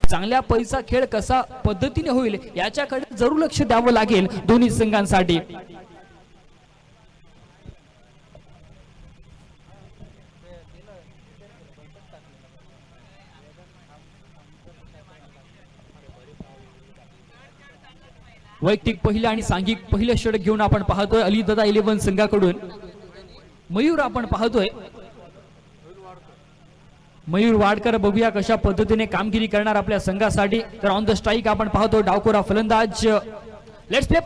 चांगल्या पैसा खेळ कसा पद्धतीने होईल याच्याकडे जरूर लक्ष द्यावं लागेल दोन्ही संघांसाठी। वैयक्तिक पहिलं आणि सांघिक पहिलं षटक घेऊन आपण पाहतोय अलीदादा 11 संघाकडून मयूर आपण पाहतोय। मयूर वाडकर बघूया कशा पद्धतीने कामगिरी करणार आपल्या संघासाठी। तर ऑन द स्ट्राइक आपण पाहतो डावखोरा फलंदाज। लेट्स प्ले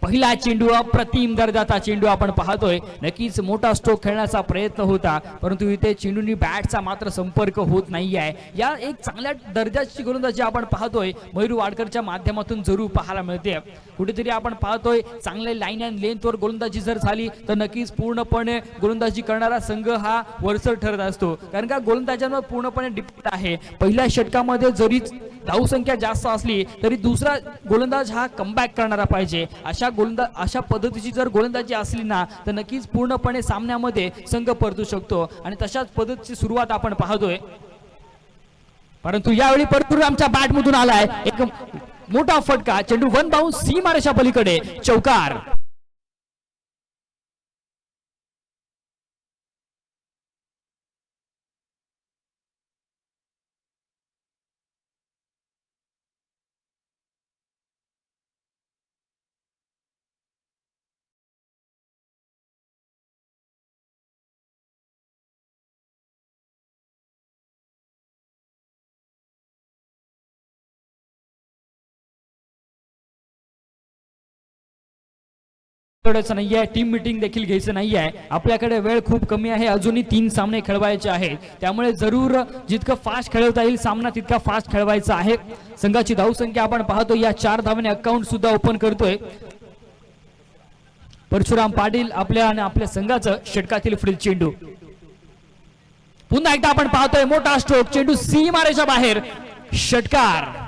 पहिला चेंडू अप्रतिम दर्जाचा चेंडू आपण पाहतोय। नक्कीच मोठा स्ट्रोक खेळण्याचा प्रयत्न होता परंतु इथे चेंडूनी बॅटचा मात्र संपर्क होत नाही आहे। या एक चांगल्या दर्जाची गोलंदाजी आपण पाहतोय मयूर वाडकरच्या माध्यमातून जरूर पाहायला मिळते। कुठेतरी आपण पाहतोय चांगले लाईन अँड लेंथवर गोलंदाजी जर झाली तर नक्कीच पूर्णपणे गोलंदाजी करणारा संघ हा वरचढ ठरत असतो, कारण का गोलंदाजांवर पूर्णपणे डिपेंड आहे। पहिल्या षटकामध्ये जरी धावसंख्या जास्त असली तरी दुसरा गोलंदाज हा कमबॅक करणारा पाहिजे। अशा पद्धतीची जर गोलंदाजी असली ना तर नक्कीच पूर्णपणे सामन्यामध्ये संघ परतू शकतो आणि तशाच पद्धतीची सुरुवात आपण पाहतोय। परंतु यावेळी परशुरामच्या बॅटमधून आलाय एक मोठा फटका, चेंडू वन बाउंस सीमारेषा पलीकडे, चौकार। नाहीये, टीम मीटिंग देखील घ्यायचं नाहीये, आपल्याकडे वेळ खूप कमी आहे, अजूनही 3 सामने खेळवायचे आहेत, त्यामुळे जरूर जितकं फास्ट खेळवता येईल सामना तितका फास्ट खेळवायचा आहे। संघाची धावसंख्या आपण पाहतो या 4 धावांनी अकाउंट सुद्धा ओपन करतोय परशुराम पाटील। आपल्या संघाचं षटकातील फ्री चेंडू पुन्हा एकदा आपण पाहतोय मोठा स्ट्रोक, चेंडू सीमारेषा बाहेर, षटकार।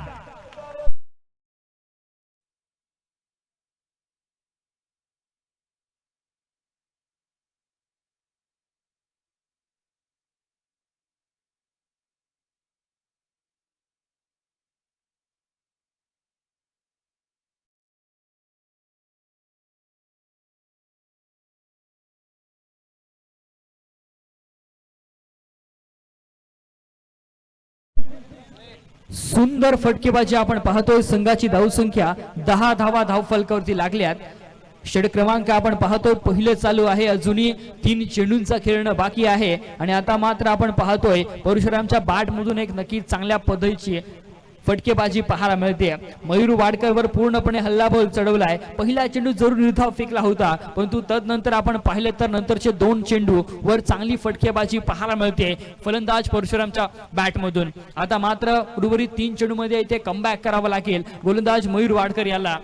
सुंदर फटकेबाजी आपण पाहतोय। संघाची धावसंख्या 10 धावा धावफलकावरती लागल्यात। षटक क्रमांक आपण पाहतोय पहिले चालू आहे, अजूनही 3 चेंडूंचा खेळणं बाकी आहे आणि आता मात्र आपण पाहतोय परशुरामच्या बॅटमधून एक नक्कीच चांगल्या पद्धतीची फटकेबाजी पाहायला मिळते। मयूर वाडकरवर पूर्णपणे हल्लाबोल चढवलाय। पहिला चेंडू जरूर निर्धाव फेकला होता परंतु तदनंतर आपण पाहिले तर नंतरचे 2 चेंडू वर चांगली फटकेबाजी पाहायला मिळते फलंदाज परशुरामच्या बॅटमधून। आता मात्र उर्वरित 3 चेंडूमध्ये इथे कमबॅक करावा लागेल गोलंदाज मयूर वाडकर याला।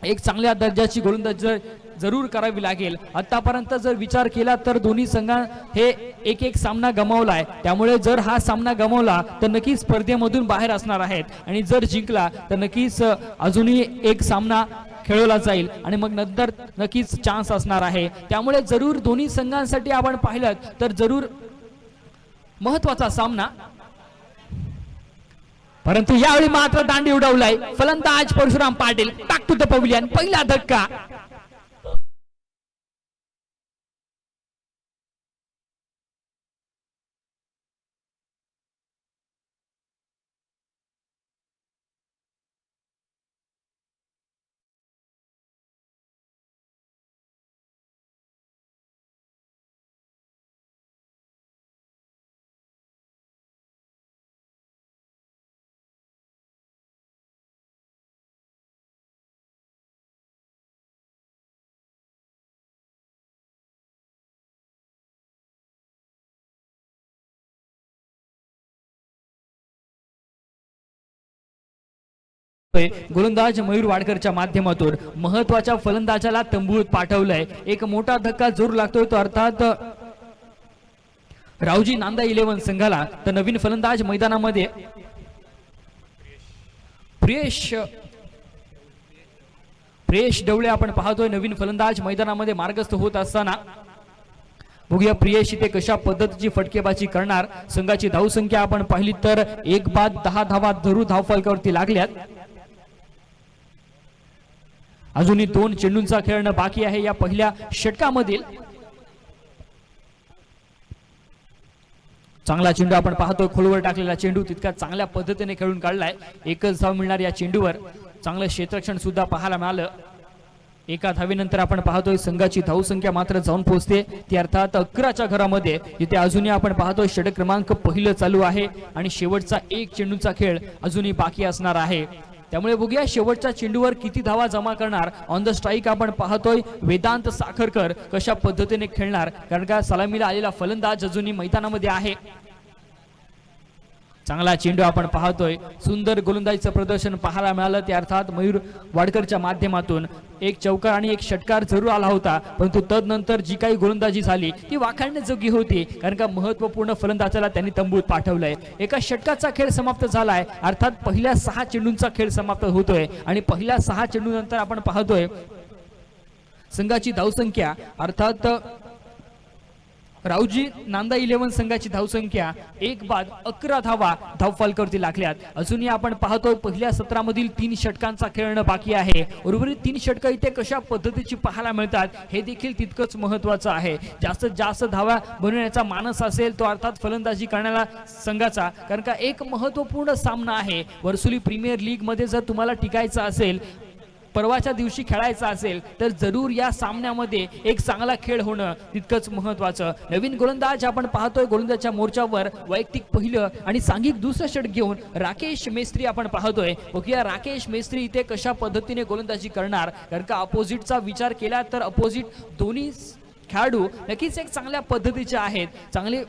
एक चांगल्या दर्जाची गोलंदाजी जरूर करावी लागेल। आतापर्यंत जर विचार केला तर दोन्ही संघां हे एक सामना गमावलाय, त्यामुळे जर हा सामना गमावला तर नक्कीच स्पर्धेमधून बाहेर असणार आहेत आणि जर जिंकला तर नक्कीच अजूनही एक सामना खेळवला जाईल आणि मग नंतर नक्कीच चान्स असणार आहे। त्यामुळे जरूर दोन्ही संघांसाठी आपण पाहिलं तर जरूर महत्त्वाचा सामना, परंतु यावेळी मात्र दांडी उडवलाय फलंदाज Parshuram Patil. Back to the pavilion, पहिला धक्का। गोलंदाज मयूर वाडकरच्या माध्यमातून महत्त्वाच्या फलंदाजाला तंबूत पाठवलंय। एक मोठा धक्का जरूर लागतोय तो अर्थात रावजी नांदा 11 संघाला। तर नवीन फलंदाज मैदानामध्ये प्रियेश डवळे आपण पाहतोय नवीन फलंदाज मैदानामध्ये मार्गस्थ होत असताना। बघूया प्रियेश इथे कशा पद्धतीची फटकेबाजी करणार। संघाची धावसंख्या आपण पाहिली तर 1 बाद 10 धावा धरू धावफलकावरती लागल्यात। अजूनही 2 चेंडूंचा खेळणं बाकी आहे या पहिल्या षटकामधील। चांगला चेंडू आपण पाहतो, खोलवर टाकलेला चेंडू तितका चांगल्या पद्धतीने खेळून काढलाय। एकच धाव मिळणार या चेंडूवर। चांगलं क्षेत्ररक्षण सुद्धा पाहायला मिळालं। एका धावेनंतर आपण पाहतोय संघाची धावसंख्या मात्र जाऊन पोहोचते ती अर्थात 11च्या घरामध्ये, जिथे अजूनही आपण पाहतोय षटक क्रमांक पहिलं चालू आहे आणि शेवटचा 1 चेंडूचा खेळ अजूनही बाकी असणार आहे। त्यामुळे बघूया शेवटच्या चेंडूवर किती धावा जमा करणार। ऑन द स्ट्राईक आपण पाहतोय वेदांत साखरकर कशा पद्धतीने खेळणार, कारण का सलामीला आलेला फलंदाज अजूनही मैदानामध्ये आहे। चांगला चेंडू आपण पाहतोय, सुंदर गोलंदाजीचं प्रदर्शन पाहायला मिळालं ते अर्थात मयूर वाडकरच्या माध्यमातून। एक चौकार आणि एक षटकार जरूर आला होता, परंतु तदनंतर जी काही गोलंदाजी झाली ती वाखाणण्याजोगी होती, कारण का महत्त्वपूर्ण फलंदाजाला त्यांनी तंबूत पाठवलंय। एका षटकाचा खेळ समाप्त झालाय, अर्थात पहिल्या 6 चेंडूंचा खेळ समाप्त होतोय आणि पहिल्या 6 चेंडूनंतर आपण पाहतोय संघाची धावसंख्या अर्थात राऊजी नांदा 11 संघाची धावसंख्या 1 बाद 11 धावा धावफलकावरती लागल्यात। अजूनही आपण पाहतोय पहिल्या सत्रामधील 3 षटकांचा खेळणं बाकी आहे। उर्वरित 3 षटकं इथे कशा पद्धतीची पाहायला मिळतात हे देखील तितकंच महत्त्वाचं आहे। जास्तीत जास्त धावा बनवण्याचा मानस असेल तो अर्थात फलंदाजी करण्याला संघाचा, कारण का एक महत्त्वपूर्ण सामना आहे। वर्सोली प्रीमियर लीग मध्ये जर तुम्हाला टिकायचं असेल, परवाच्या दिवशी खेळायचा असेल, तर जरूर या सामन्यामध्ये एक चांगला खेळ होणं तितकंच महत्त्वाचं। नवीन गोलंदाज आपण पाहतोय गोलंदाजच्या मोर्चावर वैयक्तिक पहिलं आणि सांघिक दुसरं षटक घेऊन राकेश मेस्त्री आपण पाहतोय। बघूया राकेश मेस्त्री इथे कशा पद्धतीने गोलंदाजी करणार, कारण का अपोजिटचा विचार केला तर अपोजिट दोन्ही खेळाडू नक्कीच एक चांगल्या पद्धतीचे आहेत, चांगले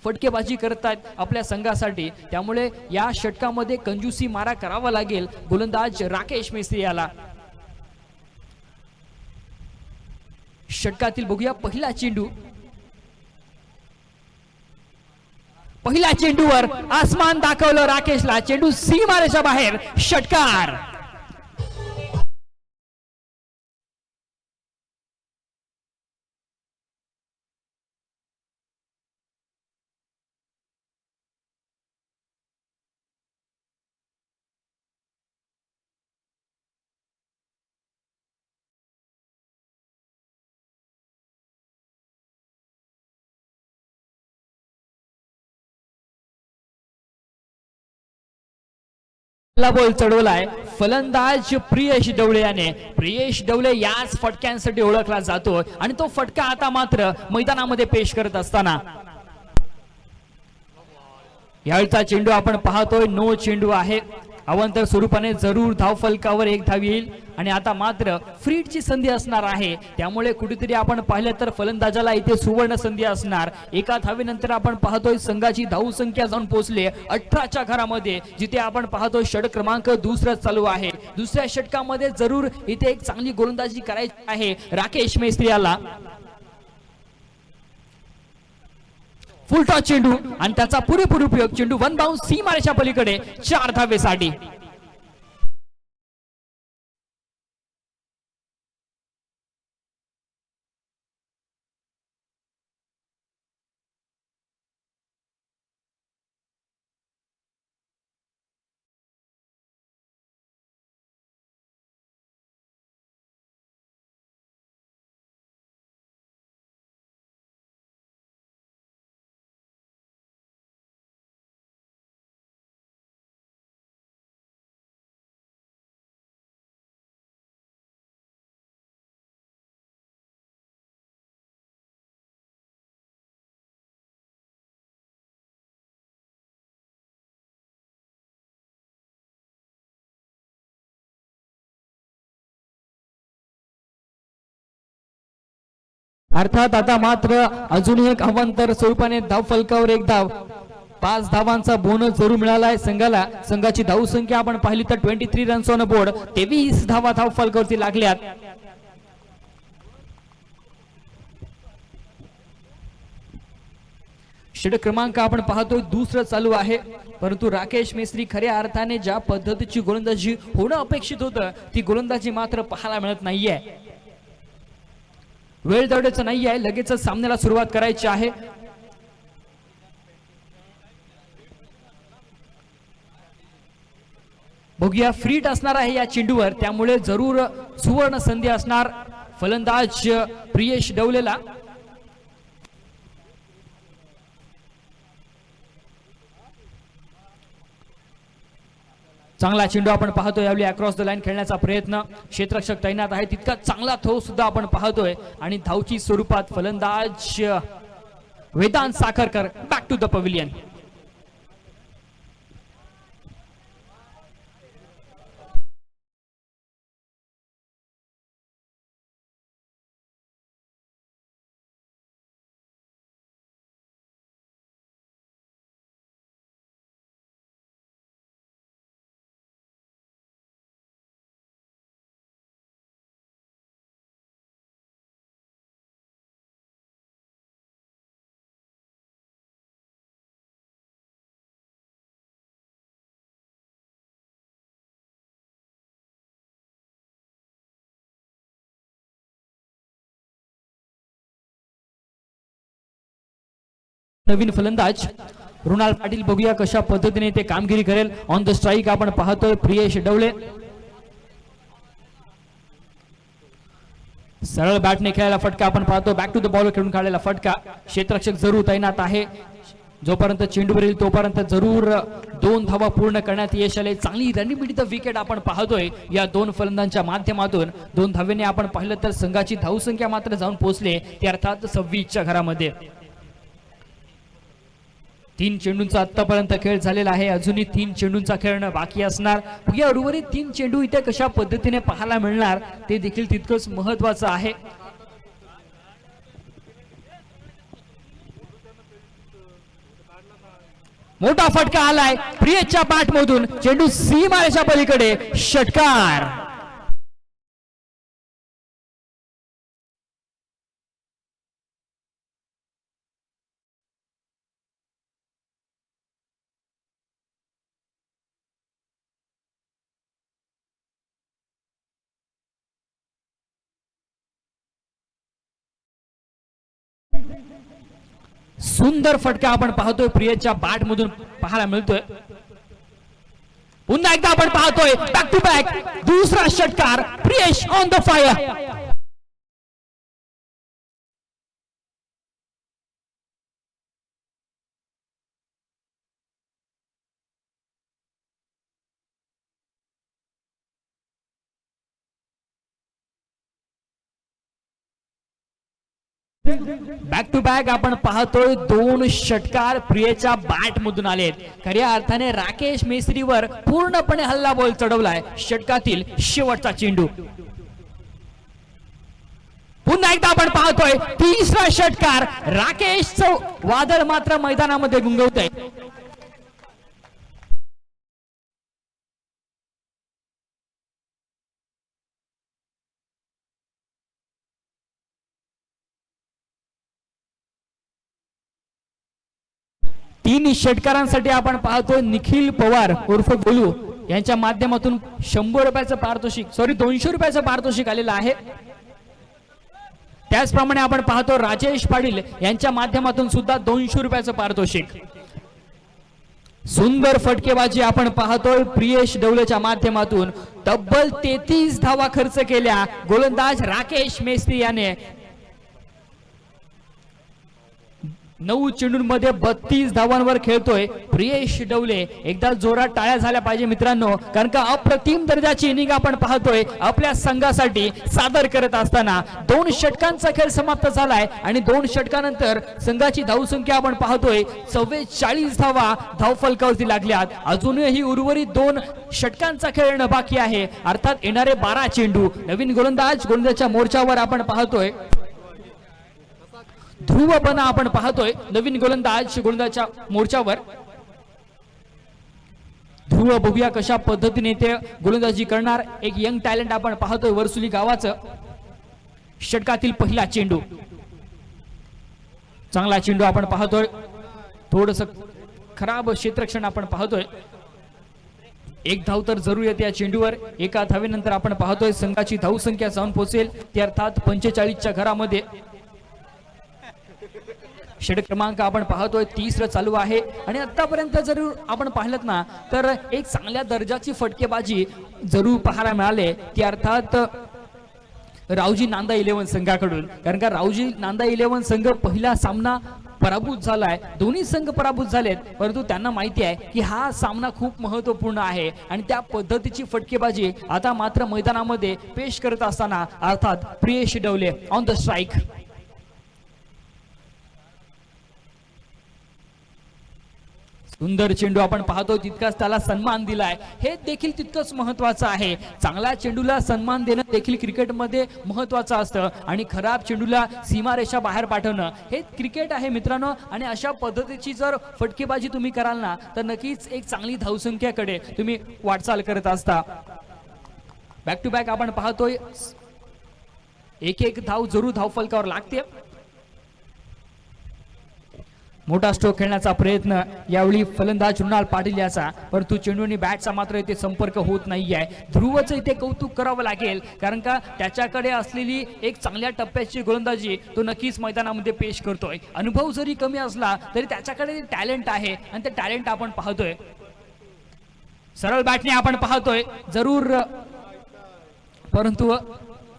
फटकेबाजी करतात आपल्या संघासाठी। त्यामुळे या षटकामध्ये कंजूसी मारा करावा लागेल गोलंदाज राकेश मेस्त्री याला। षटकातील बघूया पहिला चेंडू, पहिल्या चेंडूवर आसमान दाखवलं राकेशला, चेंडू सीमारेषा बाहेर, षटकार। बॉल चढवलाय फलंदाज प्रियेश डवळे याने। प्रियेश डवळे याच फटक्यांसाठी ओळखला जातो आणि तो फटका आता मात्र मैदानामध्ये पेश करत असताना यावेळचा चेंडू आपण पाहतोय नो चेंडू आहे। अवांतर स्वरूपाने जरूर धावफलकावर 1 धाव येईल आणि आता मात्र फ्रीडची संधी असणार आहे। त्यामुळे कुठेतरी आपण पाहिलं तर फलंदाजाला इथे सुवर्ण संधी असणार। एका धावेनंतर आपण पाहतोय संघाची धावसंख्या जाऊन पोहोचले 18च्या घरामध्ये, जिथे आपण पाहतोय षटक क्रमांक दुसरा चालू आहे। दुसऱ्या षटकामध्ये जरूर इथे एक चांगली गोलंदाजी करायची आहे राकेश मेस्त्री याला। फुल टॉस चेंडू आणि त्याचा पुरेपूर उपयोग, चेंडू 1 बाउंस सीमारेषा पलीकडे 4 धावेसाठी। अर्थात आता मात्र अजूनही एक अवांतर स्वरूपाने धाव फलकावर 1 धाव, 5 धावांचा बोनस जरूर मिळालाय संघाला। संघाची धावसंख्या आपण पाहिली तर 23 रन्स ऑन बोर्ड, 23 धावा धाव फलकावरती लागल्यात। षटक क्रमांक आपण पाहतोय दुसरं चालू आहे, परंतु राकेश मेस्त्री खऱ्या अर्थाने ज्या पद्धतीची गोलंदाजी होणं अपेक्षित होतं ती गोलंदाजी मात्र पाहायला मिळत नाहीये। वेळ दौडायचं नाही आहे, लगेच सामन्याला सुरुवात करायची आहे. बघूया फ्रीट असणार आहे या चेंडूवर, त्यामुळे जरूर सुवर्ण संधी असणार फलंदाज प्रियेश डवलेला. चांगला चेंडू आपण पाहतोय, यावेळी अक्रॉस द लाईन खेळण्याचा प्रयत्न, क्षेत्ररक्षक तैनात आहे, तितका चांगला थ्रो सुद्धा आपण पाहतोय. आणि धावची स्वरूपात फलंदाज Vedant Sakharkar back to the pavilion. नवीन फलंदाज रुणाल पाटील, बघूया कशा पद्धतीने ते कामगिरी करेल. ऑन द स्ट्राईक आपण पाहतोय प्रियेश डवले. सरळ बॅटने खेळायला फटका आपण पाहतो, बॅक टू द बॉल खेळून काढलेला फटका. क्षेत्ररक्षक जरूर तैनात आहे, जोपर्यंत चेंडूवर येईल तोपर्यंत जरूर 2 धावा पूर्ण करण्यात यश आले. चांगली रणनीती द विकेट आपण पाहतोय या 2 फलंदाजांच्या माध्यमातून. 2 धावेने आपण पाहिलं तर संघाची धावसंख्या मात्र जाऊन पोहोचले ते अर्थात 26च्या घरामध्ये. 3 चेंडूंचा आतापर्यंत खेळ झालेला आहे, अजूनही 3 चेंडूंचा खेळणं बाकी असणार. या उर्वरित 3 चेंडू इथे कशा पद्धतीने पाहायला मिळणार ते देखील तितकंच महत्वाचं आहे. मोठा फटका आलाय प्रियेशच्या बॅट मधून, चेंडू सीमारेषा पलीकडे, षटकार. सुंदर फटका आपण पाहतोय प्रियेशच्या बॅट मधून पाहायला मिळतोय. पुन्हा एकदा आपण पाहतोय बॅक टू बॅक दुसरा षटकार, Priyesh on the fire. Back to back आपण पाहतोय 2 षटकार प्रियेच्या बॅट मधून आलेत. खऱ्या अर्थाने राकेश मेस्त्रीवर पूर्णपणे हल्ला बॉल चढवलाय. षटकातील शेवटचा चेंडू. पुन्हा एकदा आपण पाहतोय तिसरा षटकार, राकेशचं वादळ मात्र मैदानामध्ये गुंगवतंय. तीन षटकारांसाठी आपण पाहतोय निखिल पवार उर्फ गोलू यांच्या माध्यमातून 100 रुपयाचं पारितोषिक, 200 रुपयाचं पारितोषिक आलेलं आहे. त्याचप्रमाणे आपण पाहतो राजेश पाटील यांच्या माध्यमातून सुद्धा 200 रुपयाचं पारितोषिक. सुंदर फटकेबाजी आपण पाहतोय प्रियेश डवलेच्या माध्यमातून. तब्बल 33 धावा खर्च केल्या गोलंदाज राकेश मेस्त्री याने. 9 चेंडूंमध्ये 32 धावांवर खेळतोय प्रियेश डवले. एकदा जोरात टाळ्या झाल्या पाहिजे मित्रांनो, कारण का अप्रतिम दर्जाची इनिंग आपण पाहतोय आपल्या संघासाठी सादर करत असताना. 2 षटकांचा खेळ समाप्त झालाय आणि 2 षटकानंतर संघाची धावसंख्या आपण पाहतोय 44 धावा धावफलकावरती लागल्यात. अजूनही उर्वरित 2 षटकांचा खेळणं बाकी आहे, अर्थात येणारे 12 चेंडू. नवीन गोलंदाजच्या मोर्चावर आपण पाहतोय ध्रुव बना आपण पाहतोय. नवीन गोलंदाजच्या मोर्चावर ध्रुव, बघूया कशा पद्धतीने ते गोलंदाजी करणार. एक यंग टॅलेंट आपण पाहतोय वरसुली गावाचं. षटकातील पहिला चेंडू, चांगला चेंडू आपण पाहतोय. थोडस खराब क्षेत्ररक्षण आपण पाहतोय. एक धाव तर जरूर येते या चेंडूवर। एका धावेनंतर आपण पाहतोय संघाची धावसंख्या जाऊन पोहोचेल ती अर्थात 45च्या घरामध्ये। षटक क्रमांक आपण पाहतोय 30 चालू आहे आणि आतापर्यंत जरूर आपण पाहिलं ना तर एक चांगल्या दर्जाची फटकेबाजी जरूर पाहायला मिळाले ती अर्थात रावजी नांदा 11 संघाकडून। कारण का रावजी नांदा 11 संघ पहिला सामना पराभूत झालाय, दोन्ही संघ पराभूत झालेत, परंतु त्यांना माहिती आहे की हा सामना खूप महत्त्वपूर्ण आहे आणि त्या पद्धतीची फटकेबाजी आता मात्र मैदानामध्ये पेश करत असताना अर्थात Priyesh Dawale on the strike. सुंदर चेंडू आपण पाहतो, तितकाच त्याला सन्मान दिलाय, हे देखील तितकंच महत्वाचं आहे। चांगल्या चेंडूला सन्मान देणं देखील क्रिकेटमध्ये महत्वाचं असतं आणि खराब चेंडूला सीमारेषा बाहेर पाठवणं हे क्रिकेट आहे मित्रांनो। आणि अशा पद्धतीची जर फटकेबाजी तुम्ही कराल ना तर नक्कीच एक चांगली धावसंख्येकडे तुम्ही वाटचाल करत असता। बॅक टू बॅक आपण पाहतोय एक एक धाव जरूर धावफलकावर लागते। मोठा स्ट्रोक खेळण्याचा प्रयत्न यावेळी फलंदाज कृणाल पाटील याचा, परंतु चेंडूने बॅटचा मात्र इथे संपर्क होत नाहीये। ध्रुवचं इथे कौतुक करावं लागेल कारण का त्याच्याकडे असलेली एक चांगल्या टप्प्याची गोलंदाजी तो नक्कीच मैदानामध्ये पेश करतोय। अनुभव जरी कमी असला तरी त्याच्याकडे टॅलेंट आहे आणि ते टॅलेंट आपण पाहतोय। सरळ बॅटने आपण पाहतोय जरूर, परंतु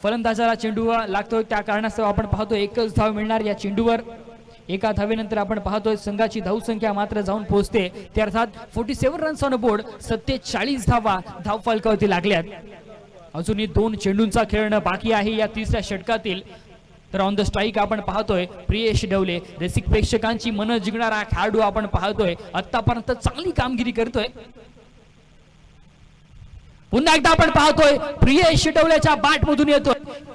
फलंदाजाला चेंडू लागतोय त्या कारणास्तव आपण पाहतोय एकच धाव मिळणार या चेंडूवर। एका धावेनंतर आपण पाहतोय संघाची धावसंख्या मात्र जाऊन पोहोचते ते अर्थात 47 रन्स ऑन बोर्ड। 47 धावा धावफलकावरती लागल्यात। अजूनही 2 चेंडूंचा खेळणं बाकी आहे या तिसऱ्या षटकातील। तर ऑन द स्ट्राइक आपण पाहतोय प्रियेश डवले, रसिक प्रेक्षकांची मन जिंकणारा खेळाडू आपण पाहतोय, आतापर्यंत चांगली कामगिरी करतोय। पुन्हा एकदा आपण पाहतोय प्रियेश डवलेच्या बॅट मधून येतोय,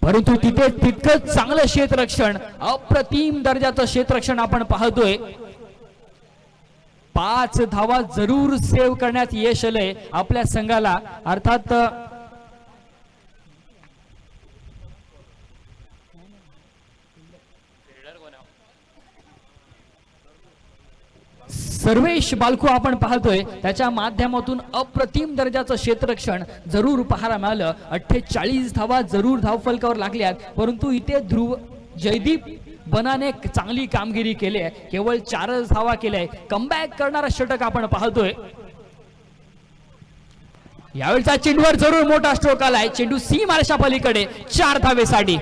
परंतु तिथे तितकंच चांगलं क्षेत्ररक्षण, अप्रतिम दर्जाचं क्षेत्ररक्षण आपण पाहतोय। 5 धावा जरूर सेव्ह करण्यात यश आलंय आपल्या संघाला। अर्थात सर्वेश बालकू आपण पाहतोय त्याच्या माध्यमातून अप्रतिम दर्जाचं क्षेत्ररक्षण जरूर पाहायला मिळालं। 48 धावा जरूर धावफलकावर लागल्यात, परंतु इथे ध्रुव जयदीप बनाने चांगली कामगिरी केली आहे, केवळ 4 धावा केल्या। कमबॅक करणारा षटक आपण पाहतोय। यावेळचा चेंडूवर जरूर मोठा स्ट्रोक आलाय, चेंडू सीमारेषा पलीकडे 4 धावेसाठी।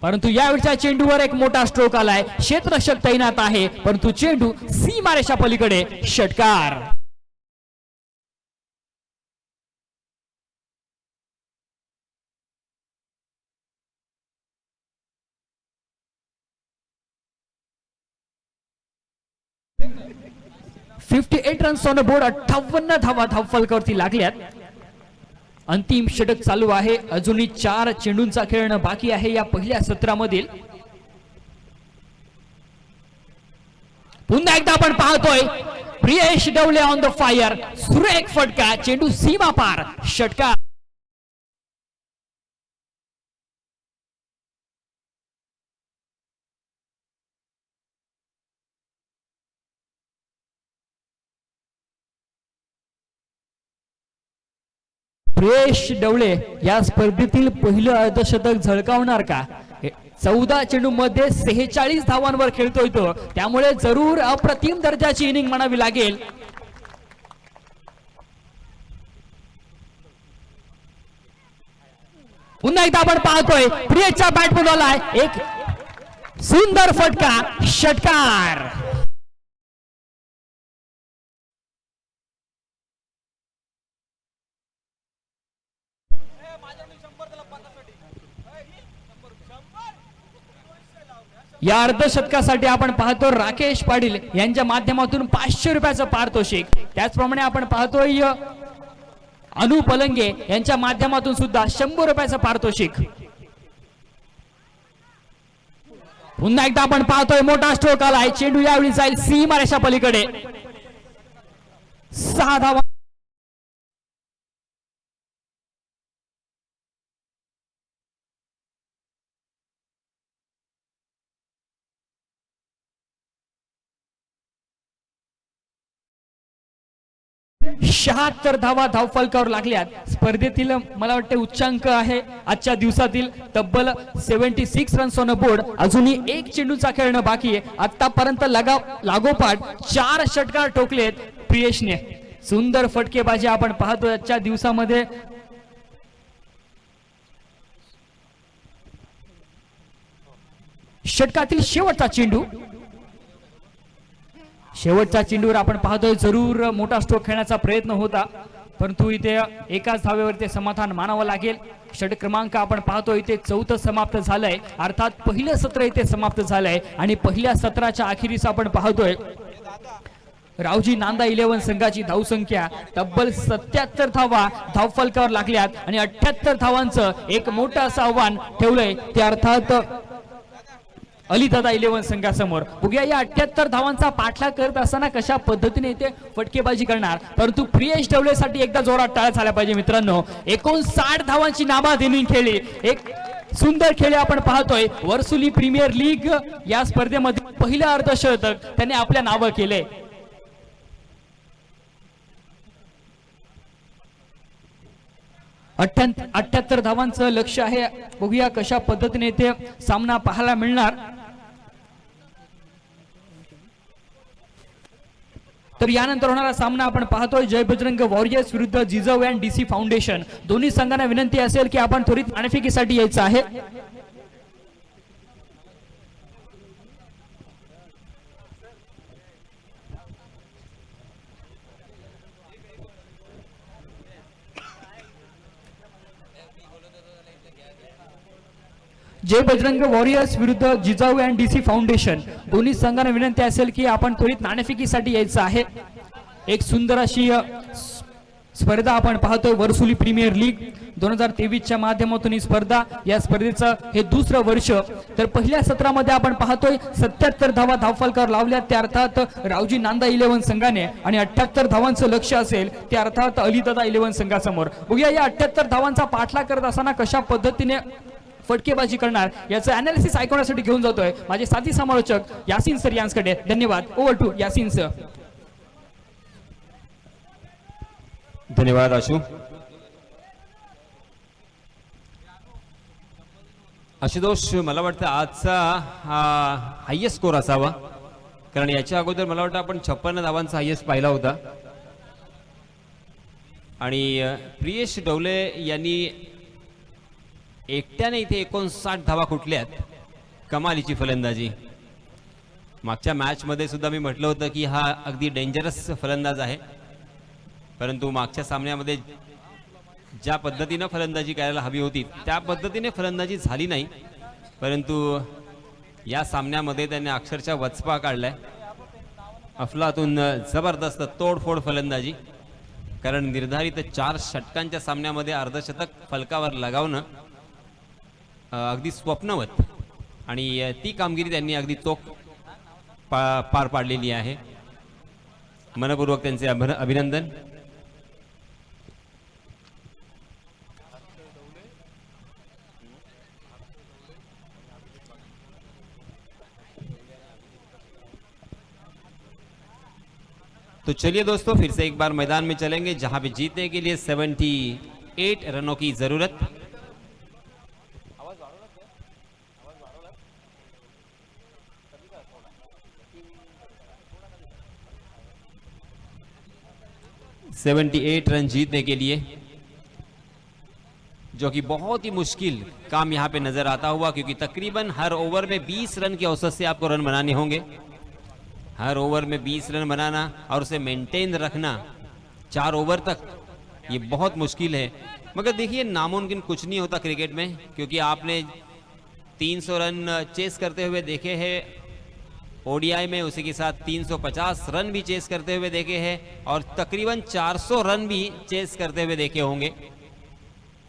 परंतु यावेळच्या चेंडूवर एक मोठा स्ट्रोक आलाय, क्षेत्ररक्षक तैनात आहे, परंतु चेंडू सीमारेषा पलीकडे षटकार। $58 रन्स ऑन बोर्ड, 58 धावा धावफलकावरती लागल्यात। अंतिम षटक चालू आहे, अजूनही 4 चेंडूंचा खेळणं बाकी आहे या पहिल्या सत्रामधील। पुन्हा एकदा आपण पाहतोय Priyesh Dawale on the fire, सुरेख फटका, चेंडू सीमा पार, षटकार. प्रियेश डवळे या स्पर्धेतील पहिलं अर्धशतक झळकावणार का? 14 चेंडू मध्ये 46 धावांवर खेळतोय तो, त्यामुळे जरूर अप्रतिम दर्जाची इनिंग म्हणावी लागेल. पुन्हा एकदा आपण पाहतोय प्रियेशच्या बॅटमधून आलाय एक सुंदर फटका, षटकार. या अर्धशतकासाठी आपण पाहतो राकेश पाटील यांच्या माध्यमातून 500 रुपयाचं पारितोषिक. त्याचप्रमाणे आपण पाहतोय अनु पलंगे यांच्या माध्यमातून सुद्धा 100 रुपयाचं पारितोषिक. पुन्हा एकदा आपण पाहतोय मोठा स्ट्रोक आलाय, चेंडू यावेळी जाईल सीमारेषा पलीकडे. 6 धावा. शहात्तर धावा धावफलकावर लागल्यात. स्पर्धेतील मला वाटते उच्चांक आहे आजच्या दिवसातील तब्बल 76 रन्स ऑन बोर्ड. अजूनही एक चेंडूचा खेळणं बाकी आहे. आतापर्यंत लागोपाठ 4 षटकार ठोकलेत प्रियेशने. सुंदर फटकेबाजी आपण पाहतो आजच्या दिवसामध्ये. षटकातील शेवटचा चेंडू, शेवटच्या चेंडूवर आपण पाहतोय जरूर मोठा स्ट्रोक खेळण्याचा प्रयत्न होता, परंतु इथे एकाच धावेवर ते समाधान मानावं लागेल. षटक क्रमांक आपण पाहतोय इथे 4थं समाप्त झालंय, अर्थात पहिलं सत्र इथे समाप्त झालंय. आणि पहिल्या सत्राच्या अखेरीस आपण पाहतोय रावजी नांदा 11 संघाची धावसंख्या तब्बल 77 धावा धावफलकावर लागल्यात आणि 78 धावांचं एक मोठं असं आव्हान ठेवलंय, ते अर्थात अलीदादा 11 संघासमोर. बघूया या 78 धावांचा पाठलाग करत असताना कशा पद्धतीने इथे फटकेबाजी करणार. परंतु प्रियेश डवलेसाठी एकदा जोरात टाळ्या झाल्या पाहिजे मित्रांनो. 59 धावांची नाबाद इनिंग खेळली, एक सुंदर खेळ आपण पाहतोय. वर्सुली प्रीमियर लीग या स्पर्धेमध्ये पहिलं अर्धशतक त्याने आपल्या नावं केले. अठ्ठ्याहत्तर धावांचं लक्ष आहे. बघूया कशा पद्धतीने ते सामना पाहायला मिळणार. तर यानंतर होणारा सामना आपण पाहतोय जय बजरंग वॉरियर्स विरुद्ध जिजाऊ अँड डीसी फाउंडेशन. दोन्ही संघांना विनंती असेल की आपण त्वरित नाणेफेकीसाठी यायचं आहे. जय बजरंग वॉरियर्स विरुद्ध जिजाऊ अँड डीसी फाउंडेशन. दोन्ही संघांना विनंती असेल की आपण त्वरित नाणेफेकीसाठी यायचं आहे. एक सुंदर अशी स्पर्धा आपण पाहतोय वर्सुली प्रीमियर लीग 2023च्या माध्यमातून ही स्पर्धा. या स्पर्धेचं हे दुसरं वर्ष. तर पहिल्या सत्रामध्ये आपण पाहतोय 77 धावा धावफलकावर लावल्या, त्या अर्थात रावजी नांदा 11 संघाने, आणि 78 धावांचं लक्ष असेल त्या अर्थात अलीदादा 11 संघासमोर. बघूया या 78 धावांचा पाठलाग करत असताना कशा पद्धतीने फटकेबाजी करणार याचं अनालिसिस ऐकवण्यासाठी घेऊन जातोय माझे साथी समालोचक यासीन सर यांच्याकडे. धन्यवाद. Over to Yasin sir. धन्यवाद आशु. आशुतोष, मला वाटतं आजचा हायेस्ट स्कोर असावा, कारण याच्या अगोदर मला वाटतं आपण 56 धावांचा हायेस्ट पाहिला होता. आणि प्रियेश डवले यांनी एकट्याने इथे 59 धावा कुठल्यात. कमालीची फलंदाजी. मागच्या मॅच मध्ये सुद्धा मी म्हटलं होतं की हा अगदी डेंजरस फलंदाज आहे, परंतु मागच्या सामन्यामध्ये ज्या पद्धतीने फलंदाजी करायला हवी होती त्या पद्धतीने फलंदाजी झाली नाही, परंतु या सामन्यामध्ये त्याने अक्षरशः वचपा काढलाय. अफलातून जबरदस्त तोडफोड फलंदाजी, कारण निर्धारित 4 षटकांच्या सामन्यामध्ये अर्धशतक फलकावर लगावणं अगदी स्वप्नवत, आणि ती कामगिरी त्यांनी अगदी चोख पार पाडलेली आहे. मनपूर्वक त्यांचे अभिनंदन. तो चलिए दोस्तों, फिर से एक बार मैदान में चलेंगे जहां पे जीतने के लिए 78 रनों की जरूरत. सेवेंटी 78 रन जीतने के लिए, जो कि बहुत ही मुश्किल काम यहां पे नजर आता हुआ, क्योंकि तकरीबन हर ओवर में 20 रन के औसत से आपको रन बनाने होंगे. हर ओवर में 20 रन बनाना और उसे मेंटेन रखना 4 ओवर तक, ये बहुत मुश्किल है. मगर देखिए, नामुमकिन कुछ नहीं होता क्रिकेट में, क्योंकि आपने 300 रन चेस करते हुए देखे हैं ओडीआई में, उसी के साथ 350 रन भी चेस करते हुए देखे हैं और तकरीबन 400 रन भी चेस करते हुए देखे होंगे.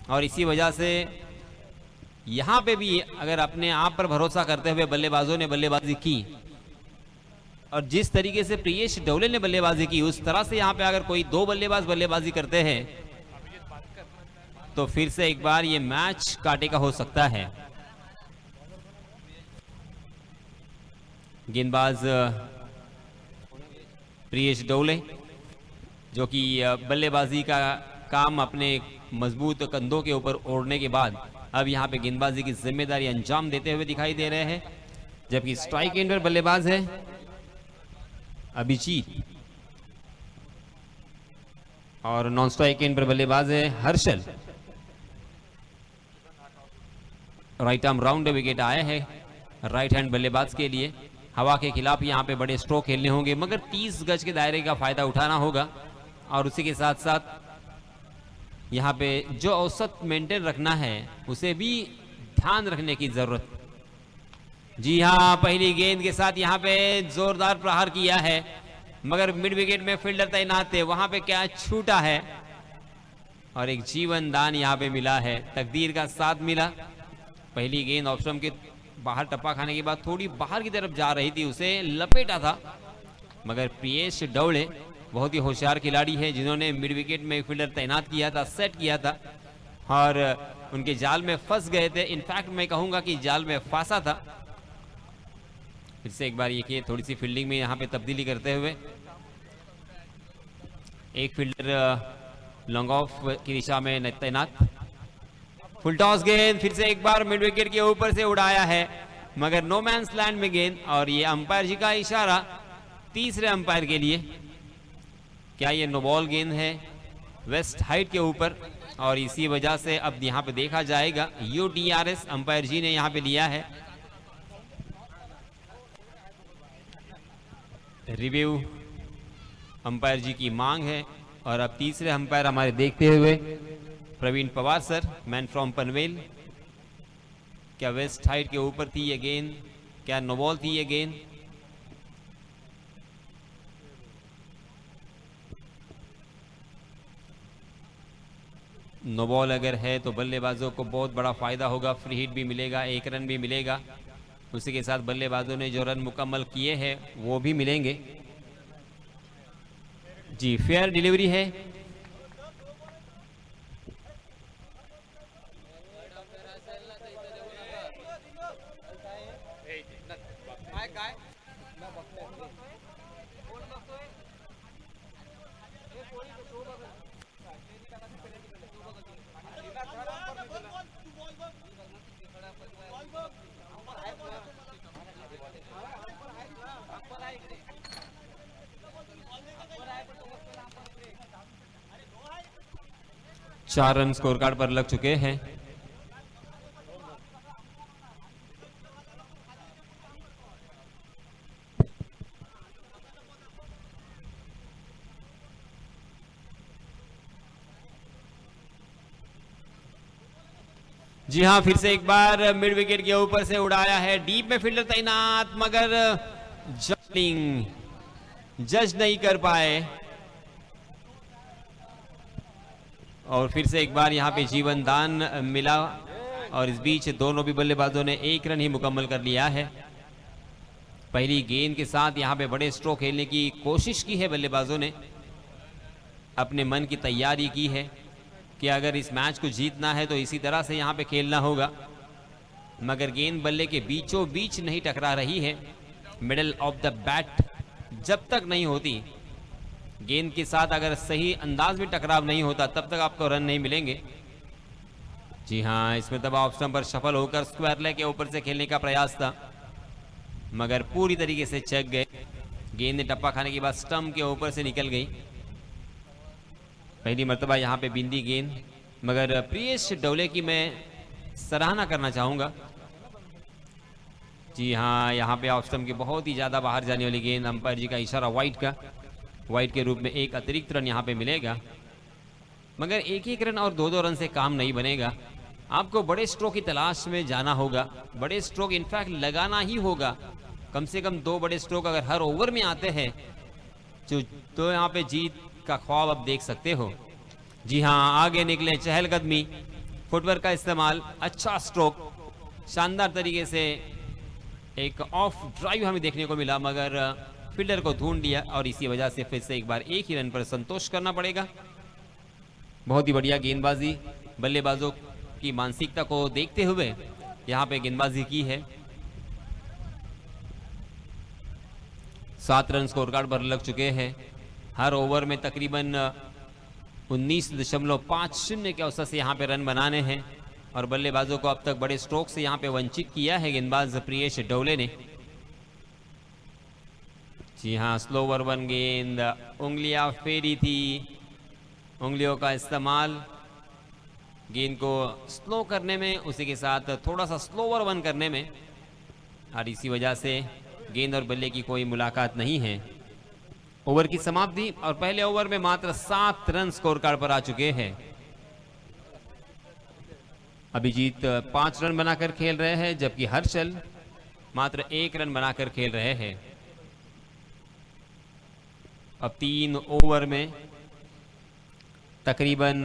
और इसी वजह से यहां पे भी अगर अपने आप पर भरोसा करते हुए बल्लेबाजों ने बल्लेबाजी की, और जिस तरीके से प्रियेश डोले ने बल्लेबाजी की, उस तरह से यहां पे अगर कोई 2 बल्लेबाज बल्लेबाजी करते हैं तो फिर से एक बार ये मैच कांटे का हो सकता है. गेंदबाज प्रियेश डोले, जो कि बल्लेबाजी का काम अपने मजबूत कंधों के ऊपर ओढ़ने के बाद अब यहां पे गेंदबाजी की जिम्मेदारी अंजाम देते हुए दिखाई दे रहे हैं. जबकि स्ट्राइक एंड पर बल्लेबाज है अभिजीत और नॉन स्ट्राइक एंड पर बल्लेबाज है Harshal. Right arm round wicket आया है राइट हैंड बल्लेबाज के लिए. हवा के खिलाफ यहां पे बड़े स्ट्रोक खेलने होंगे, मगर 30 गज के दायरे का फायदा उठाना होगा. और उसी के साथ साथ यहां पे जो औसत मेंटेन रखना है उसे भी ध्यान रखने की जरूरत. जी हां, पहली गेंद के साथ यहां पे जोरदार प्रहार किया है, मगर मिड विकेट में फील्डर तैनात थे, वहां पे क्या छूटा है और एक जीवन दान यहां पे मिला है. तकदीर का साथ मिला. पहली गेंद ऑफ स्टंप के बाहर टप्पा खाने के बाद थोड़ी बाहर की तरफ जा रही थी, उसे लपेटा था, मगर प्रियेश डोले बहुत ही होशियार खिलाड़ी है, जिन्होंने मिड विकेट में एक फील्डर तैनात किया था, सेट किया था और उनके जाल में फंस गए थे. इनफैक्ट मैं कहूंगा कि जाल में फंसा था. फिर से एक बार ये थोड़ी सी फील्डिंग में यहां पे तब्दीली करते हुए, एक फील्डर लॉन्ग ऑफ की दिशा में तैनात. फुल टॉस गेंद फिर से एक बार मिड विकेट के ऊपर से उड़ाया है, मगर नो मैंस लैंड में गेंद. और ये अंपायर जी का इशारा तीसरे अंपायर के लिए. क्या ये नो बॉल गेंद है वेस्ट हाइट के ऊपर, और इसी वजह से अब यहां पे देखा जाएगा. UDRS अंपायर जी ने यहां पे लिया है. रिव्यू अंपायर जी की मांग है. और अब तीसरे अंपायर हमारे देखते हुए Praveen Pawar sir, man from Panvel. क्या वेस्ट हाइट के ऊपर थी ये गेंद, क्या नो बॉल थी ये गेंद? नो बॉल अगर है तो बल्लेबाजों को बहुत बड़ा फायदा होगा, फ्री हिट भी मिलेगा, 1 रन भी मिलेगा. उसी के साथ बल्लेबाजों ने जो रन मुकम्मल किए हैं वो भी मिलेंगे. जी, फेयर डिलीवरी है. चार रन स्कोर कार्ड पर लग चुके हैं. जी हां, फिर से एक बार मिड विकेट के ऊपर से उड़ाया है. डीप में फील्डर तैनात, मगर जज नहीं कर पाए. और फिर से एक बार यहां पे जीवन दान मिला, और इस बीच दोनों भी बल्लेबाजों ने 1 रन ही मुकम्मल कर लिया है. पहली गेंद के साथ यहाँ पे बड़े स्ट्रोक खेलने की कोशिश की है बल्लेबाजों ने, अपने मन की तैयारी की है कि अगर इस मैच को जीतना है तो इसी तरह से यहाँ पे खेलना होगा, मगर गेंद बल्ले के बीचों बीच नहीं टकरा रही है। मिडल ऑफ द बैट जब तक नहीं होती, गेंद के साथ अगर सही अंदाज में टकराव नहीं होता, तब तक आपको रन नहीं मिलेंगे। जी हाँ, इसमें तब ऑफ स्टंप पर सफल होकर स्क्वायर लेग के ऊपर से खेलने का प्रयास था, मगर पूरी तरीके से चक गए। गेंद ने टप्पा खाने के बाद स्टंप के ऊपर से निकल गई। पहली मर्तबा यहाँ पे बिंदी गेंद, मगर प्रियेश डोले की मैं सराहना करना चाहूंगा। जी हाँ, यहाँ पे ऑफ स्टंप के बहुत ही ज़्यादा बाहर जाने वाली गेंद, अंपायर जी का इशारा वाइड का, वाइड के रूप में एक अतिरिक्त रन यहाँ पे मिलेगा। मगर एक एक रन और दो दो रन से काम नहीं बनेगा, आपको बड़े स्ट्रोक की तलाश में जाना होगा। बड़े स्ट्रोक इनफैक्ट लगाना ही होगा, कम से कम 2 बड़े स्ट्रोक अगर हर ओवर में आते हैं तो यहाँ पे जीत का ख्वाब आप देख सकते हो। जी हाँ, आगे निकले, चहलकदमी, फुटवर्क का इस्तेमाल, अच्छा स्ट्रोक, शानदार तरीके से एक ऑफ ड्राइव हमें देखने को मिला, मगर फील्डर को ढूंढ लिया और इसी वजह से फिर से एक बार एक ही रन पर संतोष करना पड़ेगा। बहुत ही बढ़िया गेंदबाजी, बल्लेबाजों की मानसिकता को देखते हुए यहाँ पे गेंदबाजी की है। 7 रन स्कोर कार्ड पर लग चुके हैं। हर ओवर में तकरीबन 19.50 के औसत से यहाँ पे रन बनाने हैं और बल्लेबाजों को अब तक बड़े स्ट्रोक से यहाँ पे वंचित किया है गेंदबाज प्रियेश डोले ने। जी हाँ, स्लोवर वन गेंद, उंगलियां फेरी थी, उंगलियों का इस्तेमाल गेंद को स्लो करने में, उसी के साथ थोड़ा सा स्लोवर वन करने में, और इसी वजह से गेंद और बल्ले की कोई मुलाकात नहीं है। ओवर की समाप्ति और पहले ओवर में मात्र 7 रन स्कोर कार्ड पर आ चुके हैं। अभिजीत 5 रन बनाकर खेल रहे हैं, जबकि हर्षल मात्र 1 रन बनाकर खेल रहे हैं। अब 3 ओवर में तकरीबन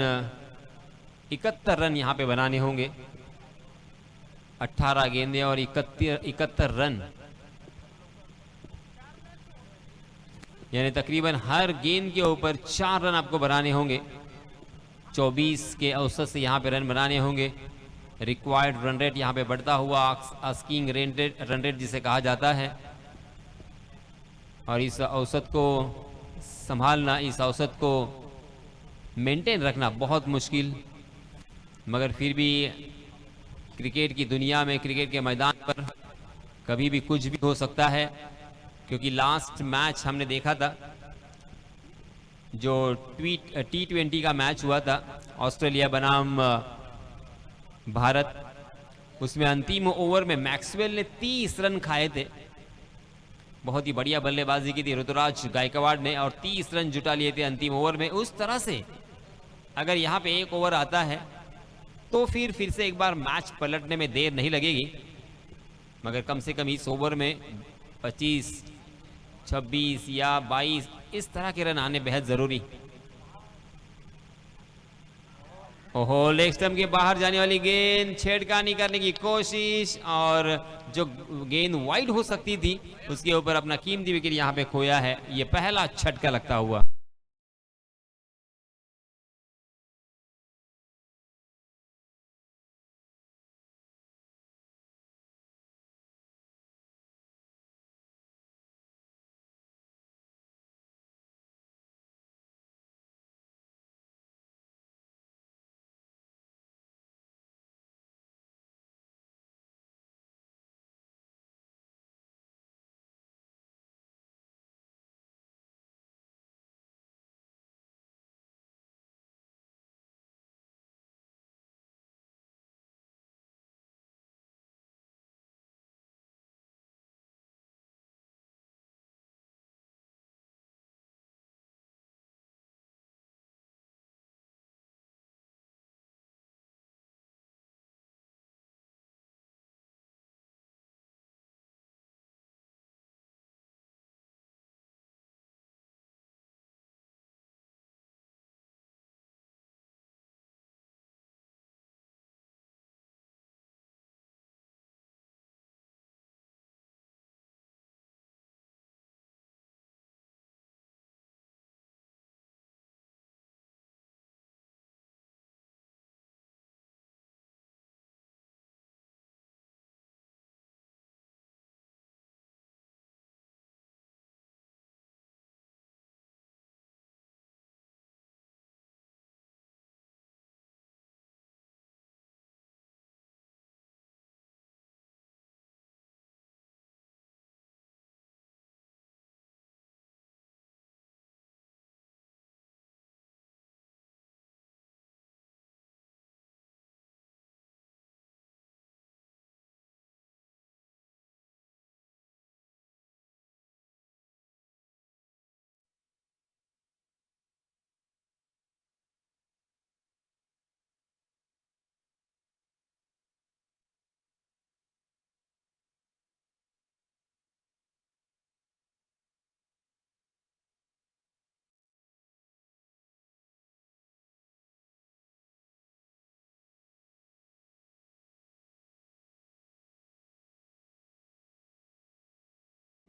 71 रन यहां पे बनाने होंगे। 18 गेंदें और 71 रन, यानी तकरीबन हर गेंद के ऊपर 4 रन आपको बनाने होंगे। 24 के औसत से यहाँ पे रन बनाने होंगे। रिक्वायर्ड रन रेट यहाँ पे बढ़ता हुआ आस्किंग रन रेट जिसे कहा जाता है, और इस औसत को संभालना, इस औसत को मेंटेन रखना बहुत मुश्किल, मगर फिर भी क्रिकेट की दुनिया में, क्रिकेट के मैदान पर कभी भी कुछ भी हो सकता है। क्योंकि लास्ट मैच हमने देखा था, जो T20 का मैच हुआ था ऑस्ट्रेलिया बनाम भारत, उसमें अंतिम ओवर में मैक्सवेल ने 30 रन खाए थे। बहुत ही बढ़िया बल्लेबाजी की थी ऋतुराज गायकवाड़ ने और 30 रन जुटा लिए थे अंतिम ओवर में। उस तरह से अगर यहाँ पे एक ओवर आता है तो फिर से एक बार मैच पलटने में देर नहीं लगेगी, मगर कम से कम इस ओवर में 25, 26 या 22 इस तरह के रन आने बेहद जरूरी। ओहो, लेग स्टंप के बाहर जाने वाली गेंद, छेड़खानी करने की कोशिश, और जो गेंद वाइड हो सकती थी उसके ऊपर अपना कीमती विकेट यहाँ पे खोया है। ये पहला झटका लगता हुआ।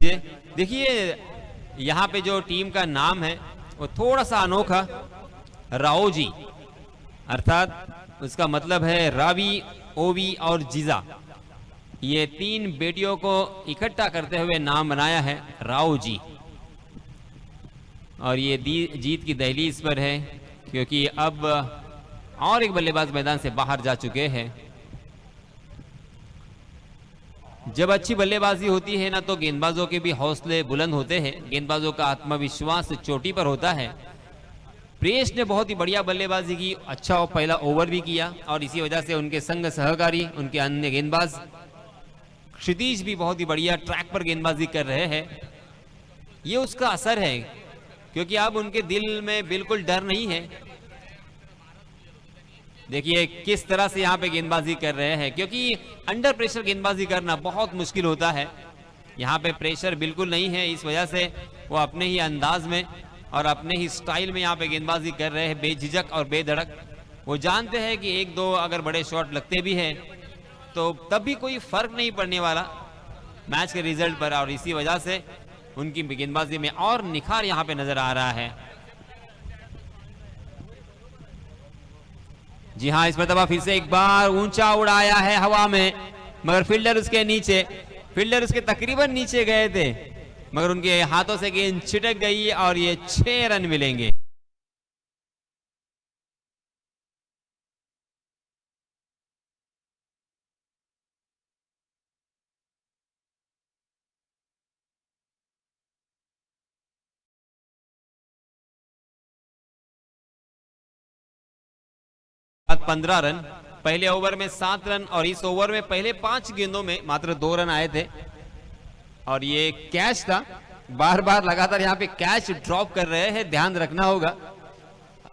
देखिए यहाँ पे जो टीम का नाम है वो थोड़ा सा अनोखा, राओजी, अर्थात उसका मतलब है रावी, ओवी और जीजा। ये तीन बेटियों को इकट्ठा करते हुए नाम बनाया है राओजी। और ये जीत की दहलीज पर है, क्योंकि अब और एक बल्लेबाज मैदान से बाहर जा चुके हैं। जब अच्छी बल्लेबाजी होती है ना, तो गेंदबाजों के भी हौसले बुलंद होते हैं, गेंदबाजों का आत्मविश्वास चोटी पर होता है। प्रेस ने बहुत ही बढ़िया बल्लेबाजी की, अच्छा पहला ओवर भी किया, और इसी वजह से उनके संग सहकारी, उनके अन्य गेंदबाज क्षितिज भी बहुत ही बढ़िया ट्रैक पर गेंदबाजी कर रहे हैं। ये उसका असर है, क्योंकि अब उनके दिल में बिल्कुल डर नहीं है। देखिए किस तरह से यहाँ पे गेंदबाजी कर रहे हैं, क्योंकि अंडर प्रेशर गेंदबाजी करना बहुत मुश्किल होता है। यहाँ पे प्रेशर बिल्कुल नहीं है, इस वजह से वो अपने ही अंदाज में और अपने ही स्टाइल में यहाँ पे गेंदबाजी कर रहे हैं, बेझिझक और बेधड़क। वो जानते हैं कि एक दो अगर बड़े शॉट लगते भी हैं तो तब भी कोई फर्क नहीं पड़ने वाला मैच के रिजल्ट पर, और इसी वजह से उनकी गेंदबाजी में और निखार यहाँ पे नजर आ रहा है। जी हाँ, इस मरतबा फिर से एक बार ऊंचा उड़ाया है हवा में, मगर फील्डर उसके नीचे, फील्डर उसके तकरीबन नीचे गए थे, मगर उनके हाथों से गेंद छिटक गई और ये 6 रन मिलेंगे। बाद 15 रन, पहले ओवर में 7 रन, और इस ओवर में पहले 5 गेंदों में मात्र 2 रन आए थे। और ये कैच था, बार बार लगातार यहाँ पे कैच ड्रॉप कर रहे हैं, ध्यान रखना होगा।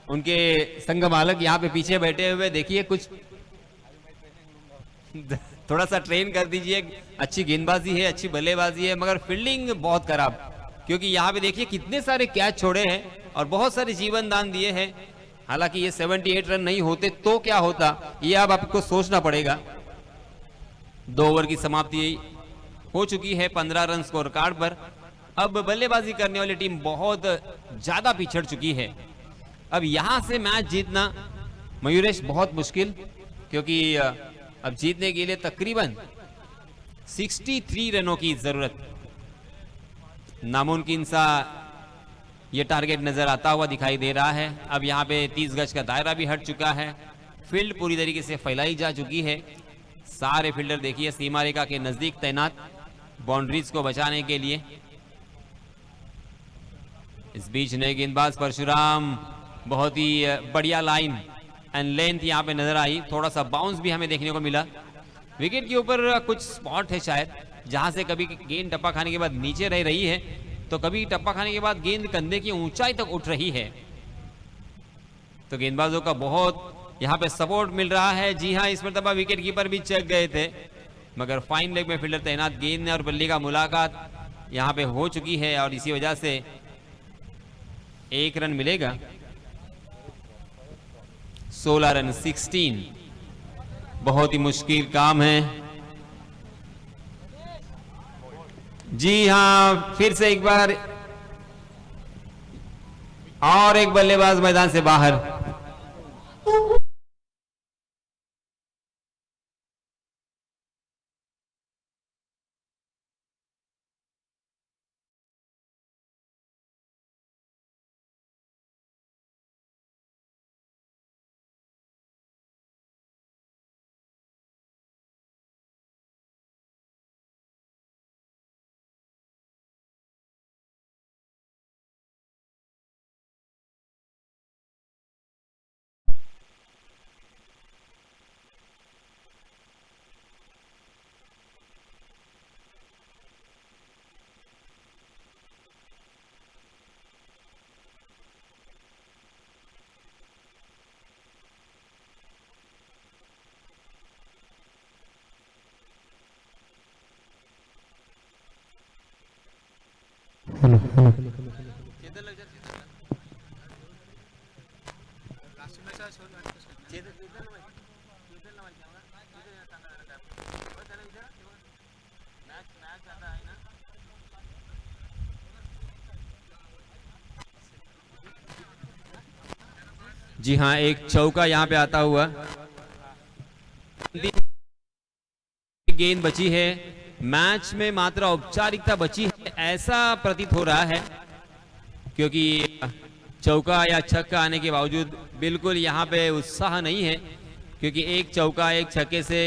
उनके संघ मालक यहाँ पे पीछे बैठे हुए, देखिए कुछ थोड़ा सा ट्रेन कर दीजिए। अच्छी गेंदबाजी है, अच्छी बल्लेबाजी है, मगर फील्डिंग बहुत खराब, क्योंकि यहाँ पे देखिए कितने सारे कैच छोड़े हैं और बहुत सारे जीवन दान दिए हैं। हालांकि ये 78 रन नहीं होते तो क्या होता, ये अब आपको सोचना पड़ेगा। 2 ओवर की समाप्ति हो चुकी है 15 रन स्कोर कार्ड पर। अब बल्लेबाजी करने वाली टीम बहुत ज्यादा पिछड़ चुकी है। अब यहां से मैच जीतना मयूरेश बहुत मुश्किल, क्योंकि अब जीतने के लिए तकरीबन 63 रनों की जरूरत, नामुमकिन सा ये टारगेट नजर आता हुआ दिखाई दे रहा है। अब यहाँ पे 30 गज का दायरा भी हट चुका है, फील्ड पूरी तरीके से फैलाई जा चुकी है। सारे फील्डर देखिए सीमा रेखा के नजदीक तैनात, बाउंड्रीज को बचाने के लिए। इस बीच नए गेंदबाज परशुराम, बहुत ही बढ़िया लाइन एंड लेंथ यहाँ पे नजर आई, थोड़ा सा बाउंस भी हमें देखने को मिला। विकेट के ऊपर कुछ स्पॉट है शायद, जहां से कभी गेंद टप्पा खाने के बाद नीचे रह रही है, तो कभी टप्पा खाने के बाद गेंद कंधे की ऊंचाई तक उठ रही है। तो गेंदबाजों का बहुत यहाँ पे सपोर्ट मिल रहा है। जी हाँ, इस मरतबा विकेट कीपर भी चेक गए थे, मगर फाइन लेग में फील्डर तैनात, गेंद और बल्ले का मुलाकात यहाँ पे हो चुकी है, और इसी वजह से 1 रन मिलेगा। 16 रन 16, बहुत ही मुश्किल काम है। जी हां, फिर से एक बार और एक बल्लेबाज मैदान से बाहर। जी हाँ, एक चौका यहाँ पे आता हुआ। गेंद बची है, मैच में मात्र औपचारिकता बची है ऐसा प्रतीत हो रहा है, क्योंकि चौका या छक्का आने के बावजूद बिल्कुल यहाँ पे उत्साह नहीं है, क्योंकि एक चौका एक छक्के से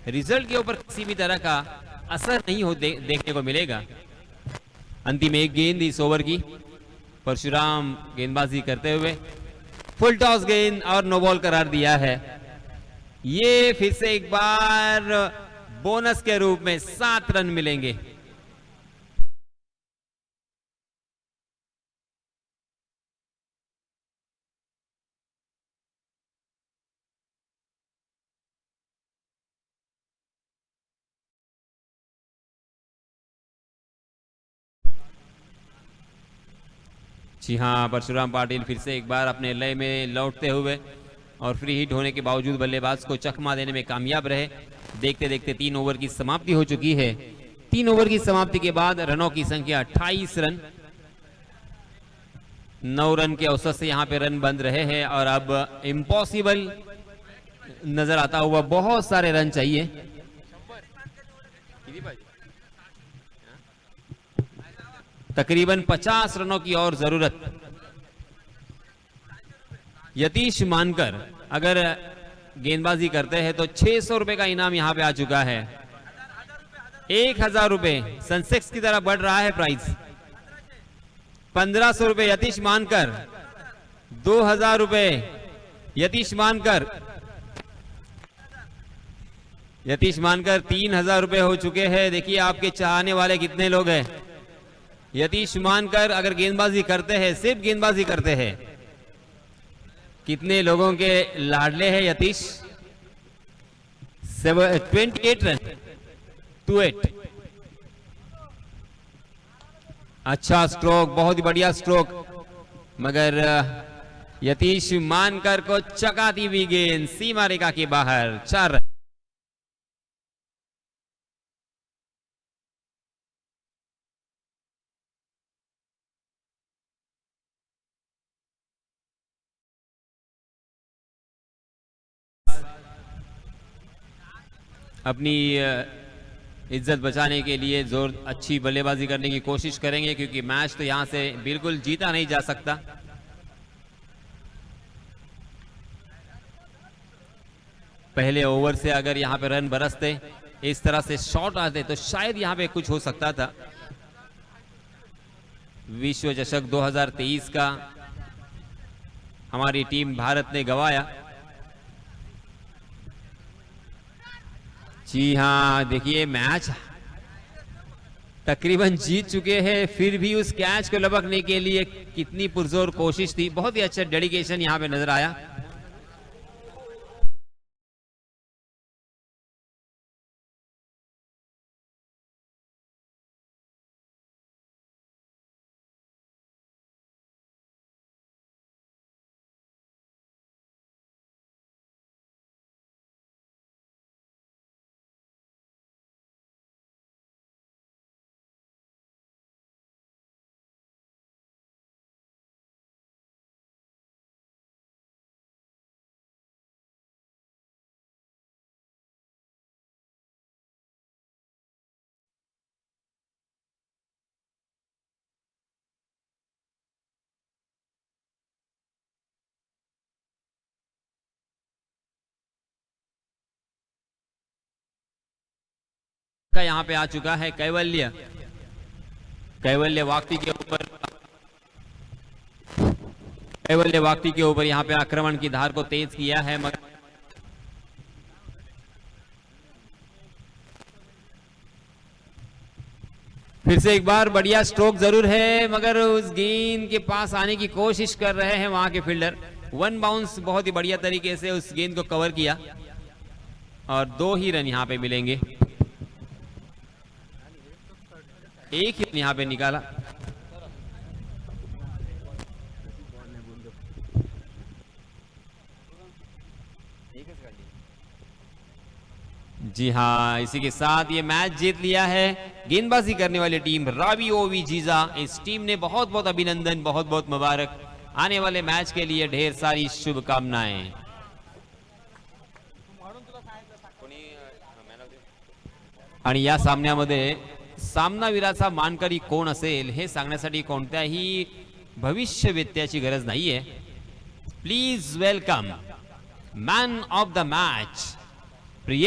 रिजल्ट के ऊपर किसी भी तरह का असर नहीं हो देखने को मिलेगा। अंतिम एक गेंद इस ओवर की, परशुराम गेंदबाजी करते हुए फुल टॉस गेंद और नो बॉल करार दिया है। ये फिर से एक बार बोनस के रूप में 7 रन मिलेंगे। जी हाँ, परशुराम पाटिल फिर से एक बार अपने लय में लौटते हुए और फ्री हिट होने के बावजूद बल्लेबाज को चकमा देने में कामयाब रहे। देखते देखते 3 ओवर की समाप्ति हो चुकी है। 3 ओवर की समाप्ति के बाद रनों की संख्या 28 रन, 9 रन के औसत से यहाँ पे रन बंद रहे हैं और अब इम्पॉसिबल नजर आता हुआ बहुत सारे रन चाहिए। तकरीबन 50 रनों की और जरूरत। यतीश मानकर अगर गेंदबाजी करते हैं तो 600 रुपए का इनाम यहां पे आ चुका है। 1000 रुपए सेंसेक्स की तरह बढ़ रहा है प्राइस। 1500 रुपए यतीश मानकर, 2000 रुपए यतीश मानकर, 3000 रुपए हो चुके हैं। देखिए आपके चाहने वाले कितने लोग हैं। यतीश मानकर अगर गेंदबाजी करते हैं, सिर्फ गेंदबाजी करते हैं, कितने लोगों के लाडले हैं यतीश। 28 रन, 28। अच्छा स्ट्रोक, बहुत ही बढ़िया स्ट्रोक, मगर यतीश मानकर को चकाती हुई गेंद सीमा रेखा के बाहर। 4 रन। अपनी इज्जत बचाने के लिए अच्छी बल्लेबाजी करने की कोशिश करेंगे, क्योंकि मैच तो यहां से बिल्कुल जीता नहीं जा सकता। पहले ओवर से अगर यहां पे रन बरसते, इस तरह से शॉट आते, तो शायद यहां पे कुछ हो सकता था। विश्व चषक 2023 का हमारी टीम भारत ने गंवाया। जी हाँ, देखिए मैच तकरीबन जीत चुके हैं, फिर भी उस कैच को लपकने के लिए कितनी पुरजोर कोशिश थी। बहुत ही अच्छा डेडिकेशन यहां पे नजर आया। का यहां पे आ चुका है कैवल्य वाक्टी के ऊपर यहां पे आक्रमण की धार को तेज किया है, मगर फिर से एक बार बढ़िया स्ट्रोक जरूर है, मगर उस गेंद के पास आने की कोशिश कर रहे हैं वहां के फील्डर। 1 बाउंस बहुत ही बढ़िया तरीके से उस गेंद को कवर किया और 2 ही रन यहां पे मिलेंगे। एक ही यहां पे निकाला। जी हाँ, इसी के साथ ये मैच जीत लिया है गेंदबाजी करने वाली टीम रावी ओवी जीजा। इस टीम ने बहुत बहुत अभिनंदन, बहुत बहुत मुबारक। आने वाले मैच के लिए ढेर सारी शुभकामनाएं। आणि या सामन्यामध्ये सामनावीराचा मानकरी कोण असेल हे सांगण्यासाठी कोणत्याही भविष्यवेत्त्याची गरज नाहीये. Please welcome man of the match